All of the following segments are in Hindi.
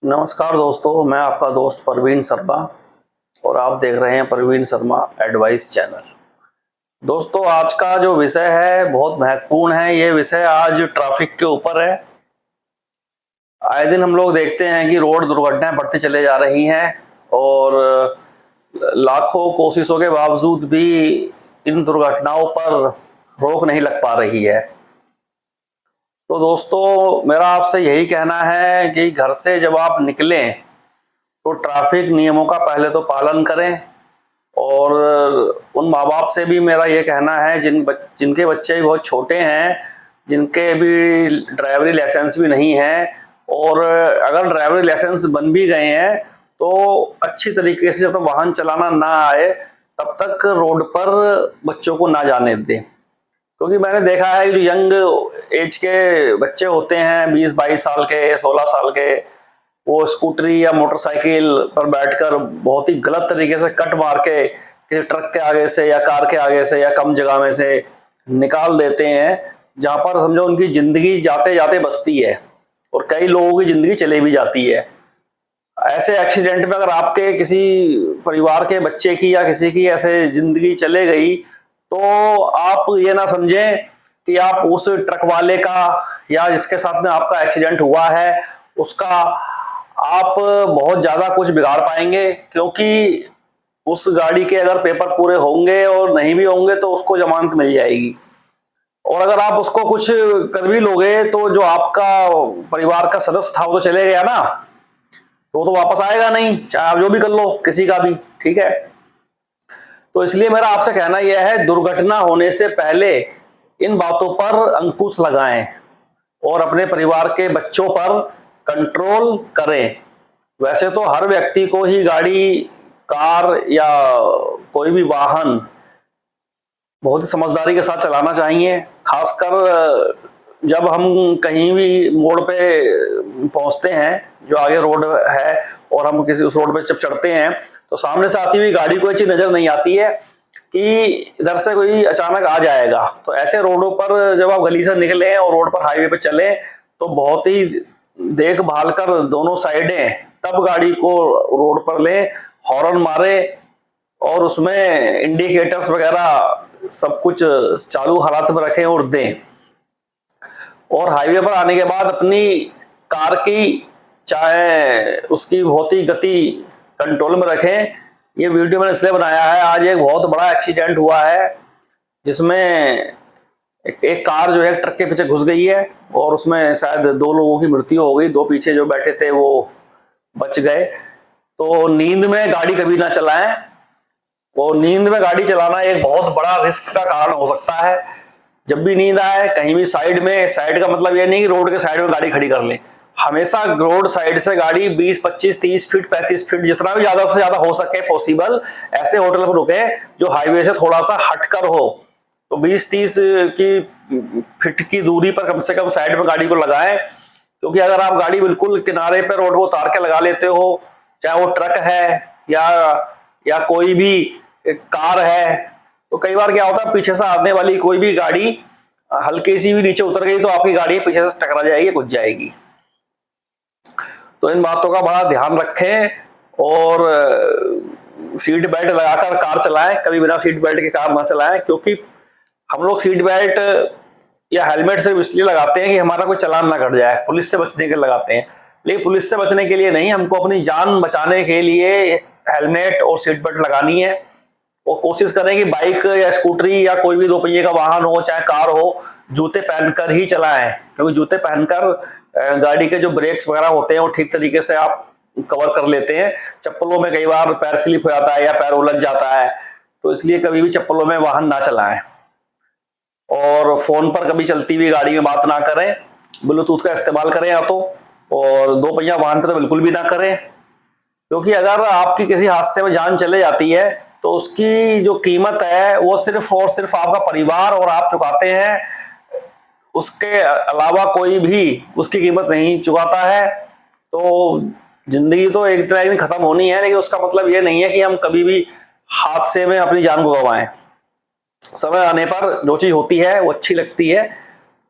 नमस्कार दोस्तों, मैं आपका दोस्त परवीन शर्मा और आप देख रहे हैं परवीन शर्मा एडवाइस चैनल। दोस्तों, आज का जो विषय है बहुत महत्वपूर्ण है। ये विषय आज ट्रैफिक के ऊपर है। आए दिन हम लोग देखते हैं कि रोड दुर्घटनाएं बढ़ती चले जा रही हैं और लाखों कोशिशों के बावजूद भी इन दुर्घटनाओं पर रोक नहीं लग पा रही है। तो दोस्तों, मेरा आपसे यही कहना है कि घर से जब आप निकलें तो ट्रैफिक नियमों का पहले तो पालन करें। और उन माँ बाप से भी मेरा ये कहना है जिनके बच्चे भी बहुत छोटे हैं, जिनके भी ड्राइवरी लाइसेंस भी नहीं है, और अगर ड्राइवरी लाइसेंस बन भी गए हैं तो अच्छी तरीके से जब तक वाहन चलाना ना आए तब तक रोड पर बच्चों को ना जाने दें। क्योंकि मैंने देखा है कि यंग एज के बच्चे होते हैं, 20-22 साल के, 16 साल के, वो स्कूटरी या मोटरसाइकिल पर बैठकर बहुत ही गलत तरीके से कट मार के किसी ट्रक के आगे से या कार के आगे से या कम जगह में से निकाल देते हैं, जहां पर समझो उनकी जिंदगी जाते जाते बचती है और कई लोगों की जिंदगी चले भी जाती है। ऐसे एक्सीडेंट में अगर आपके किसी परिवार के बच्चे की या किसी की ऐसे जिंदगी चले गई तो आप ये ना समझें कि आप उस ट्रक वाले का या जिसके साथ में आपका एक्सीडेंट हुआ है उसका आप बहुत ज्यादा कुछ बिगाड़ पाएंगे। क्योंकि उस गाड़ी के अगर पेपर पूरे होंगे और नहीं भी होंगे तो उसको जमानत मिल जाएगी, और अगर आप उसको कुछ कर भी लोगे तो जो आपका परिवार का सदस्य था वो तो चले गया ना, तो वापस आएगा नहीं, चाहे आप जो भी कर लो किसी का भी। ठीक है, तो इसलिए मेरा आपसे कहना यह है, दुर्घटना होने से पहले इन बातों पर अंकुश लगाएं और अपने परिवार के बच्चों पर कंट्रोल करें। वैसे तो हर व्यक्ति को ही गाड़ी, कार या कोई भी वाहन बहुत ही समझदारी के साथ चलाना चाहिए। खासकर जब हम कहीं भी मोड़ पे पहुंचते हैं, जो आगे रोड है, और हम किसी उस रोड पे जब चढ़ते हैं तो सामने से आती हुई गाड़ी को ये चीज नजर नहीं आती है कि इधर से कोई अचानक आ जाएगा। तो ऐसे रोडों पर जब आप गली से निकलें और रोड पर हाईवे पे चलें तो बहुत ही देखभाल कर दोनों साइडें तब गाड़ी को रोड पर लें, हॉर्न मारे और उसमें इंडिकेटर्स वगैरह सब कुछ चालू हालात में रखें और दें। और हाईवे पर आने के बाद अपनी कार की चाहे उसकी बहुत ही गति कंट्रोल में रखें। ये वीडियो मैंने इसलिए बनाया है, आज एक बहुत बड़ा एक्सीडेंट हुआ है जिसमें एक कार जो है ट्रक के पीछे घुस गई है और उसमें शायद 2 लोगों की मृत्यु हो गई। 2 पीछे जो बैठे थे वो बच गए। तो नींद में गाड़ी कभी ना चलाएं। वो नींद में गाड़ी चलाना एक बहुत बड़ा रिस्क का कारण हो सकता है। जब भी नींद आए कहीं भी साइड में, साइड का मतलब ये नहीं कि रोड के साइड में गाड़ी खड़ी कर लें, हमेशा रोड साइड से गाड़ी 20, 25, 30 फीट, 35 फीट, जितना भी ज्यादा से ज्यादा हो सके पॉसिबल, ऐसे होटल पर रुके जो हाईवे से थोड़ा सा हटकर हो। तो 20-30 की फीट की दूरी पर कम से कम साइड में गाड़ी को लगाएं। क्योंकि अगर आप गाड़ी बिल्कुल किनारे पर रोड को उतार के लगा लेते हो, चाहे वो ट्रक है या कोई भी कार है, तो कई बार क्या होता है पीछे से आने वाली कोई भी गाड़ी हल्की सी भी नीचे उतर गई तो आपकी गाड़ी पीछे से टकरा जाएगी, कुछ जाएगी। तो इन बातों का बड़ा ध्यान रखें और सीट बेल्ट लगाकर कार चलाएं। कभी बिना सीट बेल्ट के कार ना चलाएं, क्योंकि हम लोग सीट बेल्ट या हेलमेट सिर्फ इसलिए लगाते हैं कि हमारा कोई चालान ना कट जाए, पुलिस से बचने के लिए लगाते हैं। लेकिन पुलिस से बचने के लिए नहीं, हमको अपनी जान बचाने के लिए हेलमेट और सीट बेल्ट लगानी है। और कोशिश करें कि बाइक या स्कूटरी या कोई भी 2 पहिए का वाहन हो चाहे कार हो, जूते पहनकर ही चलाएं। क्योंकि जूते पहनकर गाड़ी के जो ब्रेक्स वगैरह होते हैं वो ठीक तरीके से आप कवर कर लेते हैं। चप्पलों में कई बार पैर स्लिप हो जाता है या पैर उलझ जाता है, तो इसलिए कभी भी चप्पलों में वाहन ना चलाएं। और फोन पर कभी चलती हुई गाड़ी में बात ना करें, ब्लूटूथ का इस्तेमाल करें या तो, और 2 पहिया वाहन पर तो बिल्कुल भी ना करें। क्योंकि अगर आपकी किसी हादसे में जान चले जाती है तो उसकी जो कीमत है वो सिर्फ और सिर्फ आपका परिवार और आप चुकाते हैं, उसके अलावा कोई भी उसकी कीमत नहीं चुकाता है। तो जिंदगी तो एक तरह एक दिन खत्म होनी है, लेकिन उसका मतलब ये नहीं है कि हम कभी भी हादसे में अपनी जान को गंवाएं। समय आने पर जो चीज होती है वो अच्छी लगती है,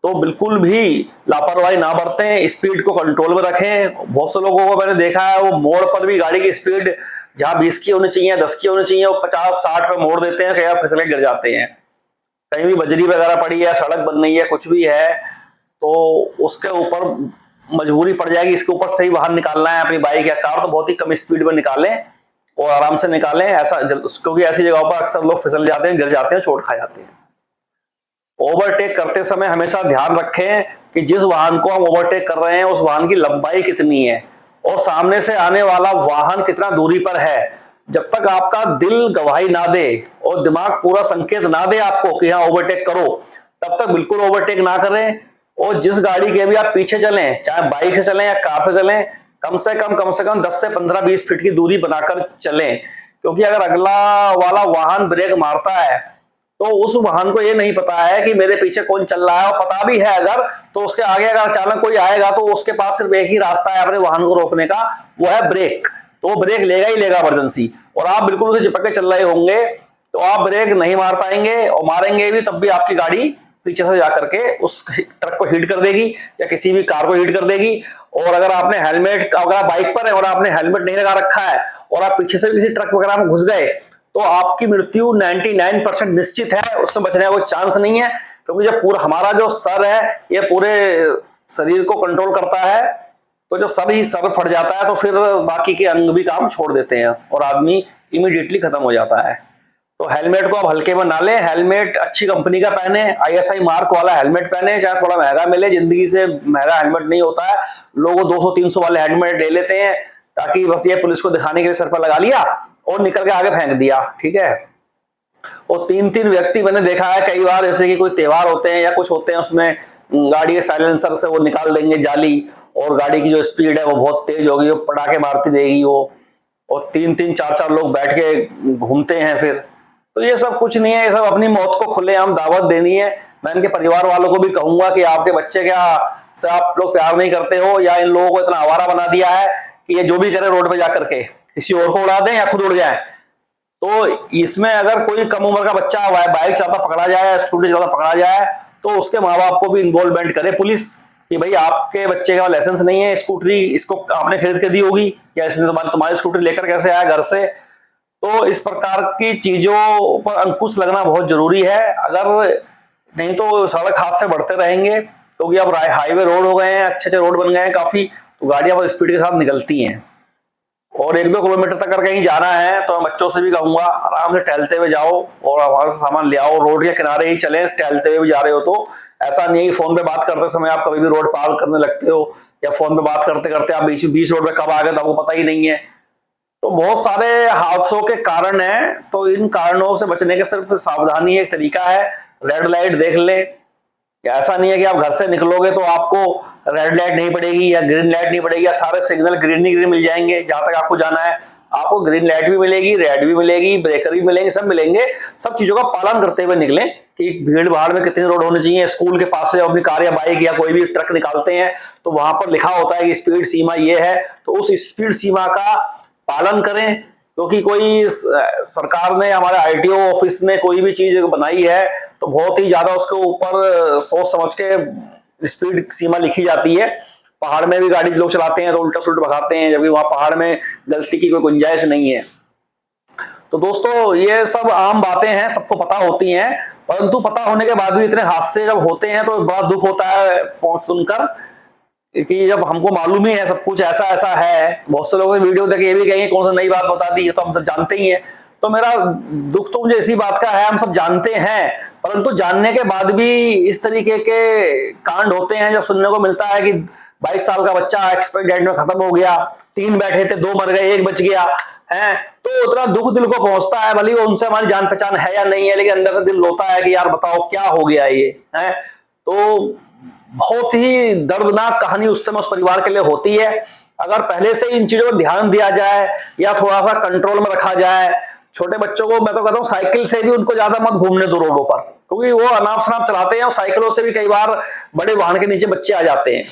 तो बिल्कुल भी लापरवाही ना बरतें, स्पीड को कंट्रोल में रखें। बहुत से लोगों को मैंने देखा है वो मोड़ पर भी गाड़ी की स्पीड जहां 20 की होनी चाहिए, 10 की होनी चाहिए, वो 50-60 पे मोड़ देते हैं, कई बार फिसले गिर जाते हैं। कहीं भी बजरी वगैरह पड़ी है, सड़क बन रही है, कुछ भी है, तो उसके ऊपर मजबूरी पड़ जाएगी, इसके ऊपर से ही बाहर निकालना है अपनी बाइक या कार, तो बहुत ही कम स्पीड में निकालें और आराम से निकालें। ऐसा क्योंकि ऐसी जगहों पर अक्सर लोग फिसल जाते हैं, गिर जाते हैं, चोट खा जाते हैं। ओवरटेक करते समय हमेशा ध्यान रखें कि जिस वाहन को हम ओवरटेक कर रहे हैं उस वाहन की लंबाई कितनी है और सामने से आने वाला वाहन कितना दूरी पर है। जब तक आपका दिल गवाही ना दे और दिमाग पूरा संकेत ना दे आपको कि हाँ ओवरटेक करो, तब तक बिल्कुल ओवरटेक ना करें। और जिस गाड़ी के भी आप पीछे चलें, चाहे बाइक से चलें या कार से चलें, कम से कम 10 से 15-20 फीट की दूरी बनाकर चलें, क्योंकि अगर अगला वाला वाहन ब्रेक मारता है तो उस वाहन को ये नहीं पता है कि मेरे पीछे कौन चल रहा है, और पता भी है अगर, तो उसके आगे अगर अचानक कोई आएगा तो उसके पास सिर्फ एक ही रास्ता है अपने वाहन को रोकने का, वो है ब्रेक। तो वो ब्रेक लेगा ही लेगा इमरजेंसी, और आप बिल्कुल उसे चिपक के चल रहे होंगे तो आप ब्रेक नहीं मार पाएंगे, और मारेंगे भी तब भी आपकी गाड़ी पीछे से जाकर के उस ट्रक को हिट कर देगी या किसी भी कार को हिट कर देगी। और अगर आपने हेलमेट, अगर आप बाइक पर है और आपने हेलमेट नहीं लगा रखा है और आप पीछे से किसी ट्रक वगैरह में घुस गए तो आपकी मृत्यु 99% निश्चित है, उसमें बचने का कोई चांस नहीं है। क्योंकि जब पूरा हमारा जो सर है ये पूरे शरीर को कंट्रोल करता है, तो जब सर ही सर फट जाता है तो फिर बाकी के अंग भी काम छोड़ देते हैं और आदमी इमीडिएटली खत्म हो जाता है। तो हेलमेट को आप हल्के में ना लें, हेलमेट अच्छी कंपनी का पहने, ISI मार्क वाला हेलमेट पहने, चाहे थोड़ा महंगा मिले, जिंदगी से महंगा हेलमेट नहीं होता है। लोग 200-300 वाले हेलमेट ले लेते हैं ताकि बस ये पुलिस को दिखाने के लिए सर पर लगा लिया और निकल के आगे फेंक दिया, ठीक है। और 3-3 व्यक्ति मैंने देखा है कई बार, जैसे कि कोई त्योहार होते हैं या कुछ होते हैं, उसमें गाड़ी के साइलेंसर से वो निकाल देंगे जाली, और गाड़ी की जो स्पीड है वो बहुत तेज होगी, वो पटाखे मारती देगी वो, और 3-3 4-4 लोग बैठ के घूमते हैं फिर। तो ये सब कुछ नहीं है, ये सब अपनी मौत को खुलेआम दावत देनी है। मैं इनके परिवार वालों को भी कहूंगा कि आपके बच्चे क्या से आप लोग प्यार नहीं करते हो, या इन लोगों को इतना आवारा बना दिया है कि ये जो भी करे रोड पे जाकर के किसी और को उड़ा दें या खुद उड़ जाए। तो इसमें अगर कोई कम उम्र का बच्चा बाइक चलाता पकड़ा जाए, स्कूटी चलाता पकड़ा जाए, तो उसके माँ बाप को भी इन्वॉल्वमेंट करे पुलिस कि भाई आपके बच्चे का लाइसेंस नहीं है, स्कूटरी इसको आपने खरीद के दी होगी या इसने तुम्हारी स्कूटरी लेकर कैसे आया घर से। तो इस प्रकार की चीजों पर अंकुश लगना बहुत जरूरी है, अगर नहीं तो सड़क हादसे बढ़ते रहेंगे। क्योंकि अब हाईवे रोड हो गए हैं, अच्छे अच्छे रोड बन गए हैं काफी, तो गाड़ियां बहुत स्पीड के साथ निकलती हैं। और 1-2 किलोमीटर तक अगर कहीं जाना है तो मैं बच्चों से भी कहूंगा आराम से टहलते हुए जाओ और वहां से सामान ले आओ, रोड के किनारे ही चले, टहलते हुए भी जा रहे हो तो। ऐसा नहीं है कि फोन पे बात करते समय आप कभी भी रोड पार करने लगते हो, या फोन पे बात करते करते आप बीच रोड पे कब आ गए तो आपको पता ही नहीं है। तो बहुत सारे हादसों के कारण है, तो इन कारणों से बचने के सिर्फ सावधानी एक तरीका है, रेड लाइट देख लें। ऐसा नहीं है कि आप घर से निकलोगे तो आपको रेड लाइट नहीं पड़ेगी या ग्रीन लाइट नहीं पड़ेगी, या सारे सिग्नल ग्रीन ही ग्रीन मिल जाएंगे जहां तक आपको जाना है। आपको ग्रीन लाइट भी मिलेगी, रेड भी मिलेगी, ब्रेकर भी मिलेंगे, सब मिलेंगे। सब चीजों का पालन करते हुए निकलें कि भीड़ भाड़ में कितनी रोड होनी चाहिए। स्कूल के पास से अपनी कार या बाइक या कोई भी ट्रक निकालते हैं तो वहां पर लिखा होता है कि स्पीड सीमा ये है, तो उस स्पीड सीमा का पालन करें। क्योंकि कोई सरकार ने, हमारे ITO ऑफिस ने कोई भी चीज बनाई है तो बहुत ही ज्यादा उसके ऊपर सोच समझ के स्पीड सीमा लिखी जाती है। पहाड़ में भी गाड़ी लोग चलाते हैं तो उल्टा सुल्टा भगाते हैं, जबकि वहां पहाड़ में गलती की कोई गुंजाइश नहीं है। तो दोस्तों ये सब आम बातें हैं, सबको पता होती हैं, परंतु पता होने के बाद भी इतने हादसे जब होते हैं तो बड़ा दुख होता है सुनकर कि जब हमको मालूम ही है सब कुछ ऐसा ऐसा है। बहुत से लोगों ने वीडियो देख के ये भी कहेंगे कौन सा नई बात बता दी, है तो हम सब जानते ही हैं। तो मेरा दुख तो मुझे इसी बात का है, हम सब जानते हैं, परंतु जानने के बाद भी इस तरीके के कांड होते हैं जब सुनने को मिलता है कि 22 साल का बच्चा एक्सपायर डेट में खत्म हो गया, 3 बैठे थे 2 मर गए 1 बच गया है। तो उतना दुख दिल को पहुंचता है, भले वो उनसे हमारी जान पहचान है या नहीं है, लेकिन अंदर से दिल रोता है कि यार बताओ क्या हो गया ये है। तो बहुत ही दर्दनाक कहानी उस समय उस परिवार के लिए होती है। अगर पहले से इन चीजों पर ध्यान दिया जाए या थोड़ा सा कंट्रोल में रखा जाए, छोटे बच्चों को मैं तो कहता हूँ साइकिल से भी उनको ज्यादा मत घूमने दो रोडों पर, क्योंकि वो अनाप शनाप चलाते हैं और साइकिलों से भी कई बार बड़े वाहन के नीचे बच्चे आ जाते हैं।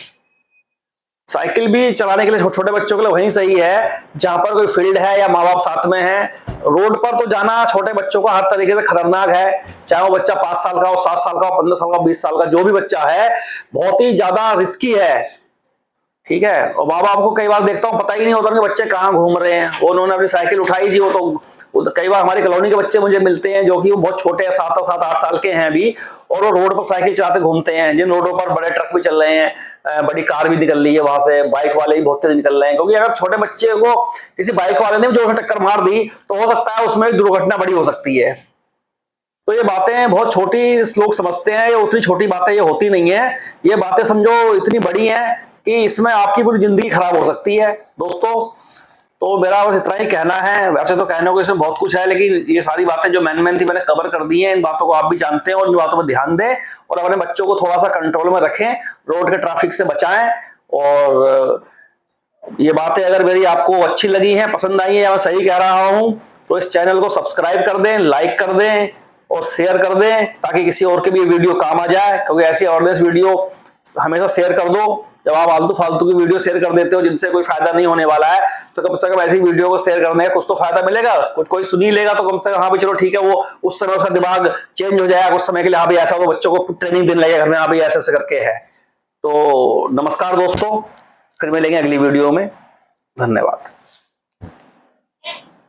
साइकिल भी चलाने के लिए छोटे बच्चों के लिए वहीं सही है जहां पर कोई फील्ड है या माँ बाप साथ में है। रोड पर तो जाना छोटे बच्चों का हर तरीके से खतरनाक है, चाहे वो बच्चा 5 साल का हो, 7 साल का हो, 15 साल का, 20 साल का, जो भी बच्चा है, बहुत ही ज्यादा रिस्की है। ठीक है, और माँ बाप को कई बार देखता हूँ पता ही नहीं होता कि बच्चे कहाँ घूम रहे हैं। वो उन्होंने अपनी साइकिल उठाई जी, वो तो कई बार हमारी कॉलोनी के बच्चे मुझे मिलते हैं जो कि वो बहुत छोटे हैं, 7-8 साल के हैं अभी, और वो रोड पर साइकिल चलाते घूमते हैं, जिन रोडों पर बड़े ट्रक भी चल रहे हैं, बड़ी कार भी निकल रही है वहां से, बाइक वाले भी बहुत तेज निकल रहे हैं। क्योंकि अगर छोटे बच्चे को किसी बाइक वाले ने जोर से टक्कर मार दी तो हो सकता है उसमें दुर्घटना बड़ी हो सकती है। तो ये बातें बहुत छोटी लोग समझते हैं, ये उतनी छोटी बातें ये होती नहीं है। ये बातें समझो इतनी बड़ी हैं कि इसमें आपकी पूरी जिंदगी खराब हो सकती है दोस्तों। तो मेरा बस इतना ही कहना है। वैसे तो कहने को इसमें बहुत कुछ है, लेकिन ये सारी बातें जो मेन थी मैंने कवर कर दी हैं। इन बातों को आप भी जानते हैं और इन बातों पर ध्यान दें और अपने बच्चों को थोड़ा सा कंट्रोल में रखें, रोड के ट्रैफिक से बचाएं। और ये बातें अगर मेरी आपको अच्छी लगी हैं, पसंद आई है, या मैं सही कह रहा हूं, तो इस चैनल को सब्सक्राइब कर दें, लाइक कर दें और शेयर कर दें, ताकि किसी और के भी वीडियो काम आ जाए। क्योंकि ऐसी अवेयरनेस वीडियो हमेशा शेयर कर दो। जब आप आलतू फालतू की वीडियो शेयर कर देते हो जिनसे कोई फायदा नहीं होने वाला है, तो कम से कम ऐसी वीडियो को शेयर करने का कुछ तो फायदा मिलेगा। कुछ कोई सुन ही लेगा तो कम से कम हाँ भी चलो ठीक है, वो उस समय उसका दिमाग चेंज हो जाएगा कुछ समय के लिए। हाँ भी ऐसा, वो बच्चों को ट्रेनिंग देने लगेगा घर में, हाँ भी ऐसे ऐसे करके है। तो नमस्कार दोस्तों, फिर मिलेंगे अगली वीडियो में। धन्यवाद।